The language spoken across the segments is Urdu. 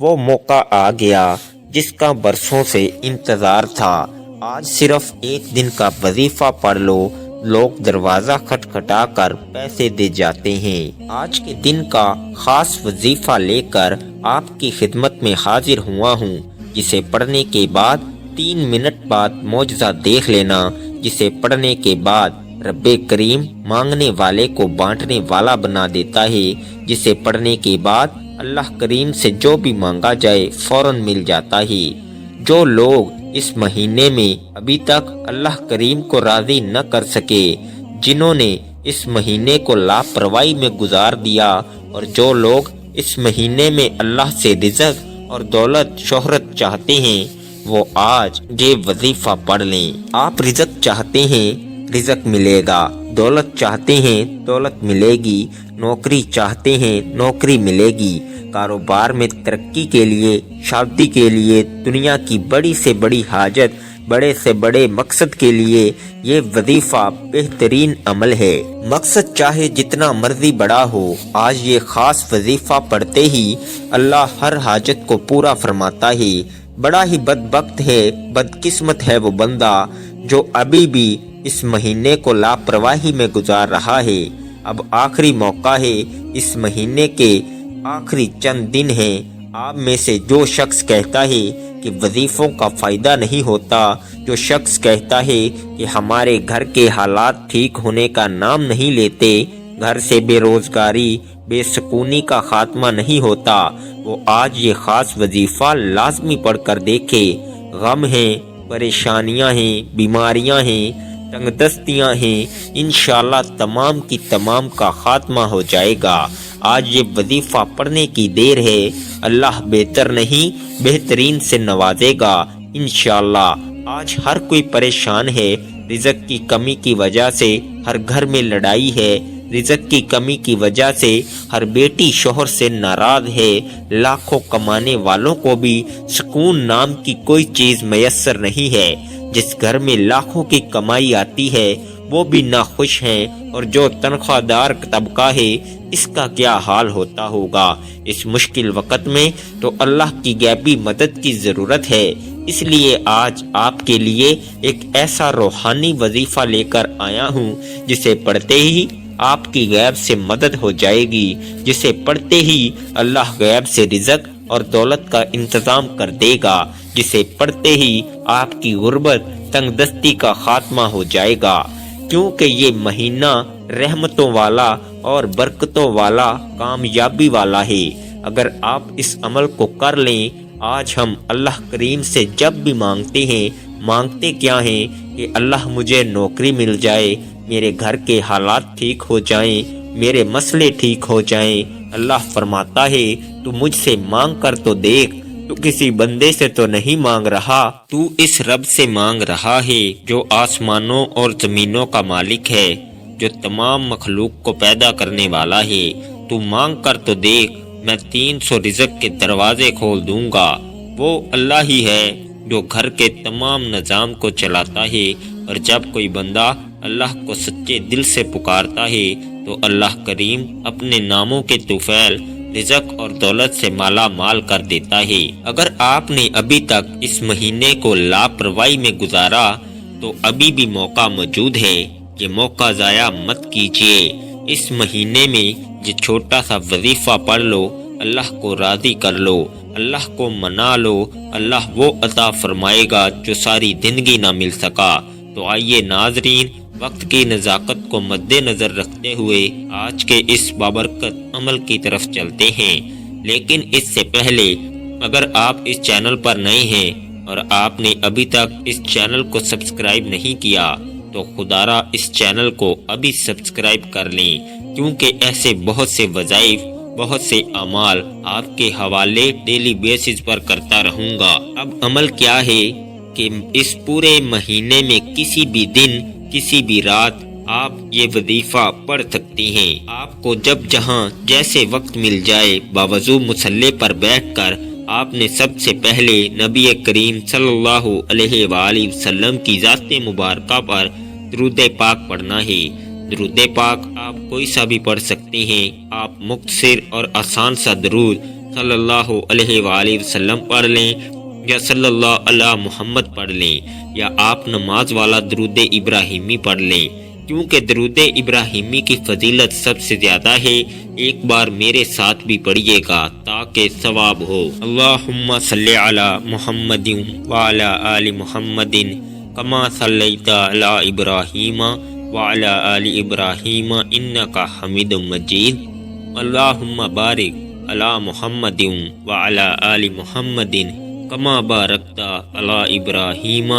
وہ موقع آ گیا جس کا برسوں سے انتظار تھا۔ آج صرف ایک دن کا وظیفہ پڑھ لو، لوگ دروازہ کھٹکھٹا کر پیسے دے جاتے ہیں۔ آج کے دن کا خاص وظیفہ لے کر آپ کی خدمت میں حاضر ہوا ہوں، جسے پڑھنے کے بعد 3 منٹ بعد معجزہ دیکھ لینا، جسے پڑھنے کے بعد رب کریم مانگنے والے کو بانٹنے والا بنا دیتا ہے، جسے پڑھنے کے بعد اللہ کریم سے جو بھی مانگا جائے فوراً مل جاتا ہے۔ جو لوگ اس مہینے میں ابھی تک اللہ کریم کو راضی نہ کر سکے، جنہوں نے اس مہینے کو لاپرواہی میں گزار دیا، اور جو لوگ اس مہینے میں اللہ سے رزق اور دولت شہرت چاہتے ہیں، وہ آج یہ وظیفہ پڑھ لیں۔ آپ رزق چاہتے ہیں، رزق ملے گا، دولت چاہتے ہیں، دولت ملے گی، نوکری چاہتے ہیں، نوکری ملے گی، کاروبار میں ترقی کے لیے، شادی کے لیے، دنیا کی بڑی سے بڑی حاجت، بڑے سے بڑے مقصد کے لیے یہ وظیفہ بہترین عمل ہے۔ مقصد چاہے جتنا مرضی بڑا ہو، آج یہ خاص وظیفہ پڑھتے ہی اللہ ہر حاجت کو پورا فرماتا ہے۔ بڑا ہی بدبخت ہے، بدقسمت ہے وہ بندہ جو ابھی بھی اس مہینے کو لاپرواہی میں گزار رہا ہے۔ اب آخری موقع ہے، اس مہینے کے آخری چند دن ہیں۔ آپ میں سے جو شخص کہتا ہے کہ وظیفوں کا فائدہ نہیں ہوتا، جو شخص کہتا ہے کہ ہمارے گھر کے حالات ٹھیک ہونے کا نام نہیں لیتے، گھر سے بے روزگاری، بے سکونی کا خاتمہ نہیں ہوتا، وہ آج یہ خاص وظیفہ لازمی پڑھ کر دیکھے۔ غم ہیں، پریشانیاں ہیں، بیماریاں ہیں، تنگ دستیاں ہیں، انشاءاللہ تمام کی تمام کا خاتمہ ہو جائے گا۔ آج یہ وظیفہ پڑھنے کی دیر ہے، اللہ بہتر نہیں بہترین سے نوازے گا انشاءاللہ۔ آج ہر کوئی پریشان ہے، رزق کی کمی کی وجہ سے ہر گھر میں لڑائی ہے، رزق کی کمی کی وجہ سے ہر بیٹی شوہر سے ناراض ہے، لاکھوں کمانے والوں کو بھی سکون نام کی کوئی چیز میسر نہیں ہے، جس گھر میں لاکھوں کی کمائی آتی ہے وہ بھی ناخوش ہیں، اور جو تنخواہ دار طبقہ ہے اس کا کیا حال ہوتا ہوگا۔ اس مشکل وقت میں تو اللہ کی غیبی مدد کی ضرورت ہے، اس لیے آج آپ کے لیے ایک ایسا روحانی وظیفہ لے کر آیا ہوں جسے پڑھتے ہی آپ کی غیب سے مدد ہو جائے گی، جسے پڑھتے ہی اللہ غیب سے رزق اور دولت کا انتظام کر دے گا، جسے پڑھتے ہی آپ کی غربت تنگ دستی کا خاتمہ ہو جائے گا، کیونکہ یہ مہینہ رحمتوں والا اور برکتوں والا، کامیابی والا ہے۔ اگر آپ اس عمل کو کر لیں، آج ہم اللہ کریم سے جب بھی مانگتے ہیں، مانگتے کیا ہیں کہ اللہ مجھے نوکری مل جائے، میرے گھر کے حالات ٹھیک ہو جائیں، میرے مسئلے ٹھیک ہو جائیں۔ اللہ فرماتا ہے تو مجھ سے مانگ کر تو دیکھ، تو کسی بندے سے تو نہیں مانگ رہا، تو اس رب سے مانگ رہا ہے جو آسمانوں اور زمینوں کا مالک ہے، جو تمام مخلوق کو پیدا کرنے والا ہے۔ تو مانگ کر تو دیکھ، میں 300 رزق کے دروازے کھول دوں گا۔ وہ اللہ ہی ہے جو گھر کے تمام نظام کو چلاتا ہے، اور جب کوئی بندہ اللہ کو سچے دل سے پکارتا ہے تو اللہ کریم اپنے ناموں کے طفیل رزق اور دولت سے مالا مال کر دیتا ہے۔ اگر آپ نے ابھی تک اس مہینے کو لاپرواہی میں گزارا تو ابھی بھی موقع موجود ہے، یہ موقع ضائع مت کیجیے۔ اس مہینے میں یہ چھوٹا سا وظیفہ پڑھ لو، اللہ کو راضی کر لو، اللہ کو منا لو، اللہ وہ عطا فرمائے گا جو ساری زندگی نہ مل سکا۔ تو آئیے ناظرین، وقت کی نزاکت کو مد نظر رکھتے ہوئے آج کے اس بابرکت عمل کی طرف چلتے ہیں۔ لیکن اس سے پہلے اگر آپ اس چینل پر نئے ہیں اور آپ نے ابھی تک اس چینل کو سبسکرائب نہیں کیا تو خدارا اس چینل کو ابھی سبسکرائب کر لیں، کیونکہ ایسے بہت سے وظائف، بہت سے اعمال آپ کے حوالے ڈیلی بیسز پر کرتا رہوں گا۔ اب عمل کیا ہے کہ اس پورے مہینے میں کسی بھی دن، کسی بھی رات آپ یہ وظیفہ پڑھ سکتی ہیں۔ آپ کو جب جہاں جیسے وقت مل جائے، باوضو مصلی پر بیٹھ کر آپ نے سب سے پہلے نبی کریم صلی اللہ علیہ وآلہ وسلم کی ذات مبارکہ پر درود پاک پڑھنا ہے۔ درود پاک آپ کوئی سا بھی پڑھ سکتے ہیں۔ آپ مختصر اور آسان سا درود صلی اللہ علیہ وآلہ وسلم پڑھ لیں یا صلی اللہ علی محمد پڑھ لیں یا آپ نماز والا درود ابراہیمی پڑھ لیں، کیونکہ درود ابراہیمی کی فضیلت سب سے زیادہ ہے۔ ایک بار میرے ساتھ بھی پڑھیے گا تاکہ ثواب ہو۔ اللہم صلی علی محمد وعلی آل محمد کما صلیت علی ابراہیم وعلی آل ابراہیم انک حمید مجید۔ اللہم بارک علی محمد وعلی آل محمد کما بارکت علی ابراہیم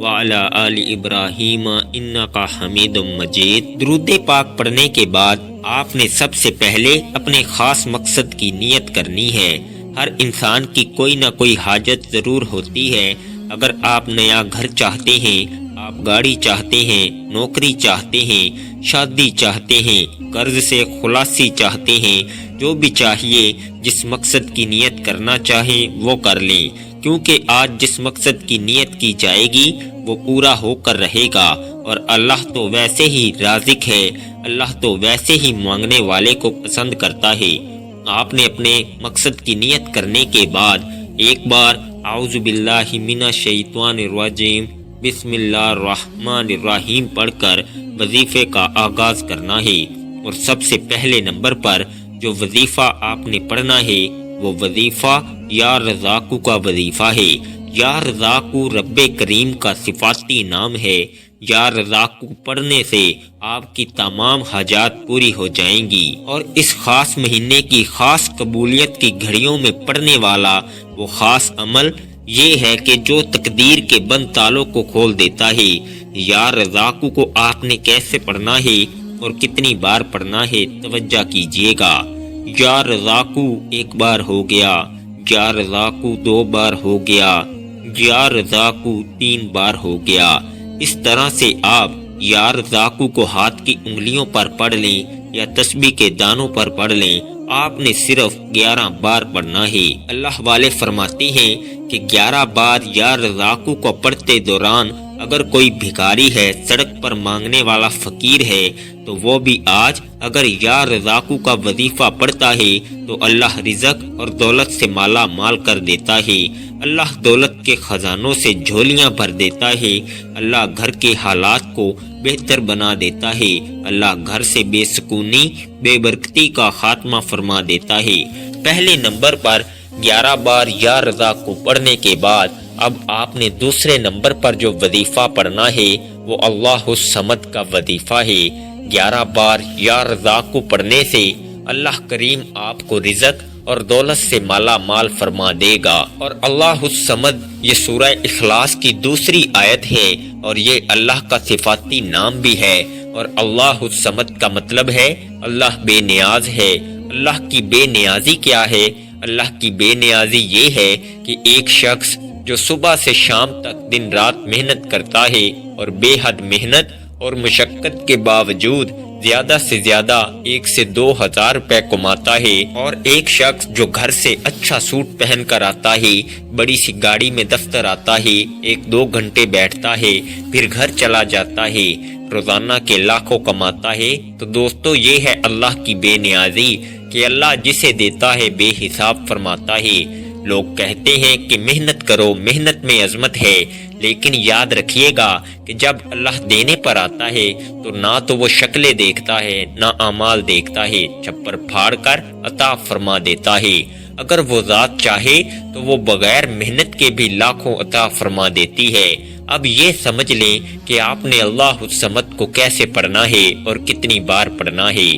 وعلی آل ابراہیم انکا حمید مجید۔ درود پاک پڑھنے کے بعد آپ نے سب سے پہلے اپنے خاص مقصد کی نیت کرنی ہے۔ ہر انسان کی کوئی نہ کوئی حاجت ضرور ہوتی ہے۔ اگر آپ نیا گھر چاہتے ہیں، آپ گاڑی چاہتے ہیں، نوکری چاہتے ہیں، شادی چاہتے ہیں، قرض سے خلاصی چاہتے ہیں، جو بھی چاہیے، جس مقصد کی نیت کرنا چاہیں وہ کر لیں، کیونکہ آج جس مقصد کی نیت کی جائے گی وہ پورا ہو کر رہے گا، اور اللہ تو ویسے ہی رازق ہے، اللہ تو ویسے ہی مانگنے والے کو پسند کرتا ہے۔ آپ نے اپنے مقصد کی نیت کرنے کے بعد ایک بار اعوذ باللہ من الشیطان الرجیم بسم اللہ الرحمن الرحیم پڑھ کر وظیفے کا آغاز کرنا ہے، اور سب سے پہلے نمبر پر جو وظیفہ آپ نے پڑھنا ہے وہ وظیفہ یا رزاقو کا وظیفہ ہے۔ یا رزاقو رب کریم کا صفاتی نام ہے۔ یا رزاقو پڑھنے سے آپ کی تمام حاجات پوری ہو جائیں گی، اور اس خاص مہینے کی خاص قبولیت کی گھڑیوں میں پڑھنے والا وہ خاص عمل یہ ہے کہ جو تقدیر کے بند تالوں کو کھول دیتا ہے۔ یا رزاقو کو آپ نے کیسے پڑھنا ہے اور کتنی بار پڑھنا ہے، توجہ کیجیے گا۔ یا رزاقو ایک بار ہو گیا، یا رزاقو دو بار ہو گیا، یا رزاقو تین بار ہو گیا۔ اس طرح سے آپ یا رزاقو کو ہاتھ کی انگلیوں پر پڑھ لیں یا تسبیح کے دانوں پر پڑھ لیں۔ آپ نے صرف 11 بار پڑھنا ہے۔ اللہ والے فرماتے ہیں کہ 11 بار یا رزاقو کو پڑھتے دوران اگر کوئی بھکاری ہے، سڑک پر مانگنے والا فقیر ہے، تو وہ بھی آج اگر یا رزاقو کا وظیفہ پڑھتا ہے تو اللہ رزق اور دولت سے مالا مال کر دیتا ہے۔ اللہ دولت کے خزانوں سے جھولیاں بھر دیتا ہے۔ اللہ گھر کے حالات کو بہتر بنا دیتا ہے۔ اللہ گھر سے بے سکونی، بے برکتی کا خاتمہ فرما دیتا ہے۔ پہلے نمبر پر 11 بار یا رزاقو پڑھنے کے بعد اب آپ نے دوسرے نمبر پر جو وظیفہ پڑھنا ہے وہ اللہ الصمد کا وظیفہ ہے۔ 11 بار یا رزاقو پڑھنے سے اللہ کریم آپ کو رزق اور دولت سے مالا مال فرما دے گا۔ اور اللہ الصمد یہ سورہ اخلاص کی دوسری آیت ہے، اور یہ اللہ کا صفاتی نام بھی ہے۔ اور اللہ الصمد کا مطلب ہے اللہ بے نیاز ہے۔ اللہ کی بے نیازی کیا ہے؟ اللہ کی بے نیازی یہ ہے کہ ایک شخص جو صبح سے شام تک دن رات محنت کرتا ہے اور بے حد محنت اور مشقت کے باوجود زیادہ سے زیادہ 1 سے 2 ہزار روپے کماتا ہے، اور ایک شخص جو گھر سے اچھا سوٹ پہن کر آتا ہے، بڑی سی گاڑی میں دفتر آتا ہے، 1-2 گھنٹے بیٹھتا ہے، پھر گھر چلا جاتا ہے، روزانہ کے لاکھوں کماتا ہے۔ تو دوستو یہ ہے اللہ کی بے نیازی کہ اللہ جسے دیتا ہے بے حساب فرماتا ہے۔ لوگ کہتے ہیں کہ محنت کرو، محنت میں عظمت ہے، لیکن یاد رکھیے گا کہ جب اللہ دینے پر آتا ہے تو نہ تو وہ شکلیں دیکھتا ہے نہ اعمال دیکھتا ہے، چھپر پھاڑ کر عطا فرما دیتا ہے۔ اگر وہ ذات چاہے تو وہ بغیر محنت کے بھی لاکھوں عطا فرما دیتی ہے۔ اب یہ سمجھ لیں کہ آپ نے اللہ الصمد کو کیسے پڑھنا ہے اور کتنی بار پڑھنا ہے۔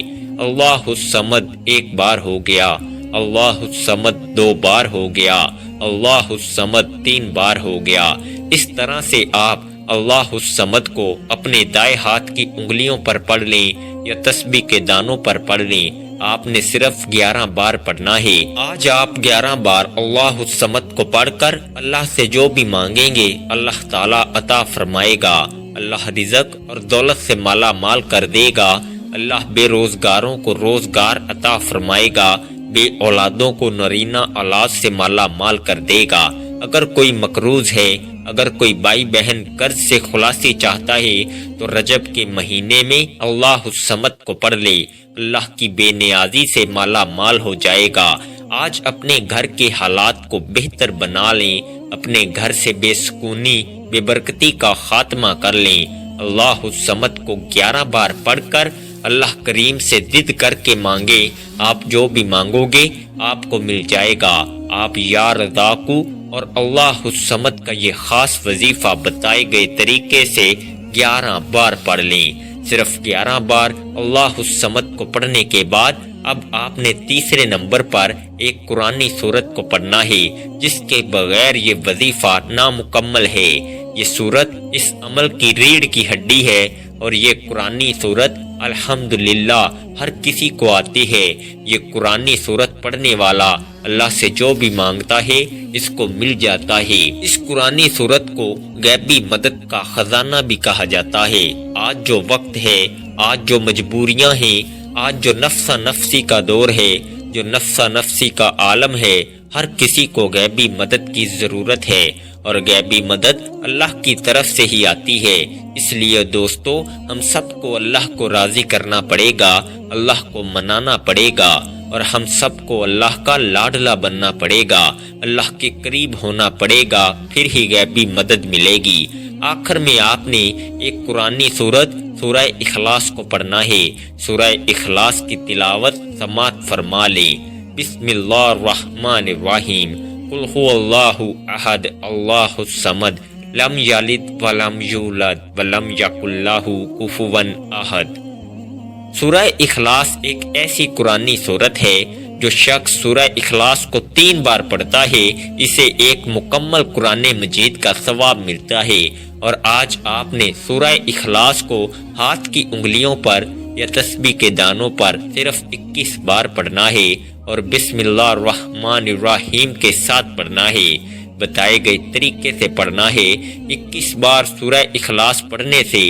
اللہ الصمد 1 بار ہو گیا، اللہ الصمد 2 بار ہو گیا، اللہ الصمد 3 بار ہو گیا۔ اس طرح سے آپ اللہ الصمد کو اپنے دائیں ہاتھ کی انگلیوں پر پڑھ لیں یا تسبیح کے دانوں پر پڑھ لیں۔ آپ نے صرف 11 بار پڑھنا ہے۔ آج آپ 11 بار اللہ الصمد کو پڑھ کر اللہ سے جو بھی مانگیں گے اللہ تعالیٰ عطا فرمائے گا۔ اللہ رزق اور دولت سے مالا مال کر دے گا۔ اللہ بے روزگاروں کو روزگار عطا فرمائے گا، بے اولادوں کو نرینہ اولاد سے مالا مال کر دے گا۔ اگر کوئی مقروض ہے، اگر کوئی بھائی بہن قرض سے خلاصی چاہتا ہے تو رجب کے مہینے میں اللہ الصمد کو پڑھ لے، اللہ کی بے نیازی سے مالا مال ہو جائے گا۔ آج اپنے گھر کے حالات کو بہتر بنا لیں، اپنے گھر سے بے سکونی، بے برکتی کا خاتمہ کر لیں۔ اللہ الصمد کو 11 بار پڑھ کر اللہ کریم سے ضد کر کے مانگے، آپ جو بھی مانگو گے آپ کو مل جائے گا۔ آپ یا رزاقو اور اللہ الصمد کا یہ خاص وظیفہ بتائے گئے طریقے سے 11 بار پڑھ لیں۔ صرف 11 بار اللہ الصمد کو پڑھنے کے بعد اب آپ نے تیسرے نمبر پر ایک قرآنی سورت کو پڑھنا ہے، جس کے بغیر یہ وظیفہ نامکمل ہے۔ یہ سورت اس عمل کی ریڑھ کی ہڈی ہے اور یہ قرآنی سورت الحمدللہ ہر کسی کو آتی ہے۔ یہ قرآنی سورت پڑھنے والا اللہ سے جو بھی مانگتا ہے اس کو مل جاتا ہے۔ اس قرآنی سورت کو غیبی مدد کا خزانہ بھی کہا جاتا ہے۔ آج جو وقت ہے، آج جو مجبوریاں ہیں، آج جو نفسا نفسی کا دور ہے، جو نفسا نفسی کا عالم ہے، ہر کسی کو غیبی مدد کی ضرورت ہے اور غیبی مدد اللہ کی طرف سے ہی آتی ہے۔ اس لیے دوستو، ہم سب کو اللہ کو راضی کرنا پڑے گا، اللہ کو منانا پڑے گا اور ہم سب کو اللہ کا لاڈلا بننا پڑے گا، اللہ کے قریب ہونا پڑے گا، پھر ہی غیبی مدد ملے گی۔ آخر میں آپ نے ایک قرآنی سورت سورہ اخلاص کو پڑھنا ہے۔ سورہ اخلاص کی تلاوت سماعت فرما لے۔ بسم اللہ الرحمن الرحیم۔ قل هو اللہ احد اللہ الصمد لم یلد ولم یولد ولم یکن لہ کفوا احد۔ سورہ اخلاص ایک ایسی قرآنی سورت ہے جو شخص سورہ اخلاص کو 3 بار پڑھتا ہے، اسے ایک مکمل قرآن مجید کا ثواب ملتا ہے۔ اور آج آپ نے سورہ اخلاص کو ہاتھ کی انگلیوں پر یا تسبیح کے دانوں پر صرف 21 بار پڑھنا ہے اور بسم اللہ الرحمن الرحیم کے ساتھ پڑھنا ہے۔ بتائے گئے طریقے سے پڑھنا ہے۔ 21 بار سورہ اخلاص پڑھنے سے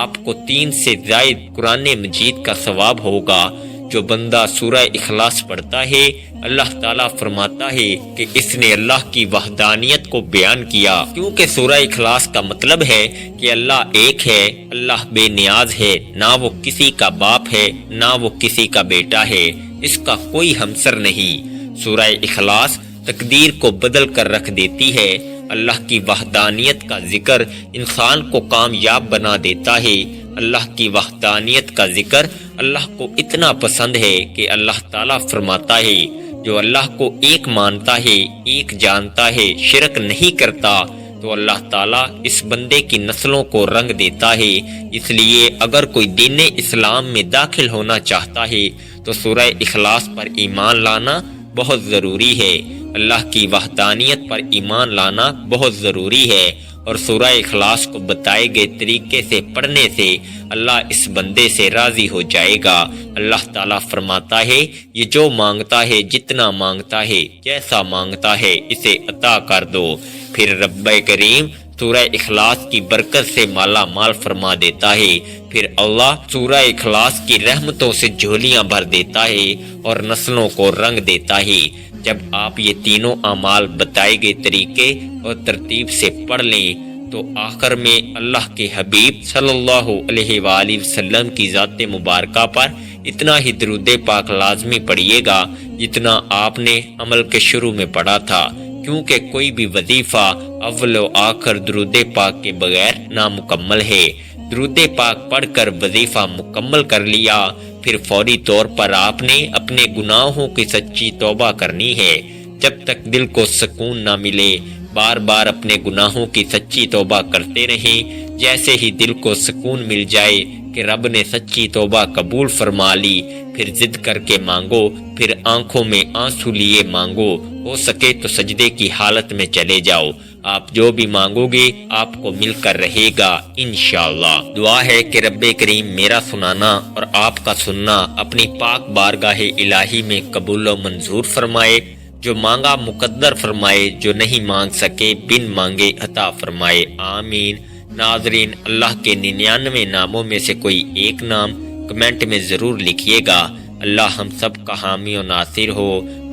آپ کو 3 سے زائد قرآن مجید کا ثواب ہوگا۔ جو بندہ سورہ اخلاص پڑھتا ہے، اللہ تعالیٰ فرماتا ہے کہ اس نے اللہ کی وحدانیت کو بیان کیا، کیونکہ سورہ اخلاص کا مطلب ہے کہ اللہ ایک ہے، اللہ بے نیاز ہے، نہ وہ کسی کا باپ ہے نہ وہ کسی کا بیٹا ہے، اس کا کوئی ہمسر نہیں۔ سورہ اخلاص تقدیر کو بدل کر رکھ دیتی ہے۔ اللہ کی وحدانیت کا ذکر انسان کو کامیاب بنا دیتا ہے۔ اللہ کی وحدانیت کا ذکر اللہ کو اتنا پسند ہے کہ اللہ تعالیٰ فرماتا ہے، جو اللہ کو ایک مانتا ہے، ایک جانتا ہے، شرک نہیں کرتا، تو اللہ تعالیٰ اس بندے کی نسلوں کو رنگ دیتا ہے۔ اس لیے اگر کوئی دین اسلام میں داخل ہونا چاہتا ہے تو سورہ اخلاص پر ایمان لانا بہت ضروری ہے، اللہ کی وحدانیت پر ایمان لانا بہت ضروری ہے، اور سورہ اخلاص کو بتائے گئے طریقے سے پڑھنے سے اللہ اس بندے سے راضی ہو جائے گا۔ اللہ تعالیٰ فرماتا ہے، یہ جو مانگتا ہے، جتنا مانگتا ہے، جیسا مانگتا ہے، اسے عطا کر دو۔ پھر رب کریم سورہ اخلاص کی برکت سے مالا مال فرما دیتا ہے۔ پھر اللہ سورہ اخلاص کی رحمتوں سے جھولیاں بھر دیتا ہے اور نسلوں کو رنگ دیتا ہے۔ جب آپ یہ تینوں اعمال بتائے گئے طریقے اور ترتیب سے پڑھ لیں تو آخر میں اللہ کے حبیب صلی اللہ علیہ وآلہ وسلم کی ذات مبارکہ پر اتنا ہی درود پاک لازمی پڑھیے گا جتنا آپ نے عمل کے شروع میں پڑھا تھا، کیونکہ کوئی بھی وظیفہ اول و آخر درود پاک کے بغیر نامکمل ہے۔ درود پاک پڑھ کر وظیفہ مکمل کر لیا، پھر فوری طور پر آپ نے اپنے گناہوں کی سچی توبہ کرنی ہے۔ جب تک دل کو سکون نہ ملے بار بار اپنے گناہوں کی سچی توبہ کرتے رہیں۔ جیسے ہی دل کو سکون مل جائے کہ رب نے سچی توبہ قبول فرما لی، پھر ضد کر کے مانگو، پھر آنکھوں میں آنسو لیے مانگو، ہو سکے تو سجدے کی حالت میں چلے جاؤ۔ آپ جو بھی مانگو گے آپ کو مل کر رہے گا انشاءاللہ۔ دعا ہے کہ رب کریم میرا سنانا اور آپ کا سننا اپنی پاک بارگاہ الہی میں قبول و منظور فرمائے، جو مانگا مقدر فرمائے، جو نہیں مانگ سکے بن مانگے عطا فرمائے، آمین۔ ناظرین، اللہ کے 99 ناموں میں سے کوئی ایک نام کمنٹ میں ضرور لکھیے گا۔ اللہ ہم سب کا حامی و ناصر ہو،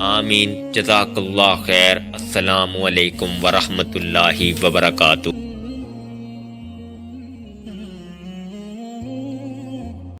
آمین۔ جزاک اللہ خیر۔ السلام علیکم ورحمۃ اللہ وبرکاتہ۔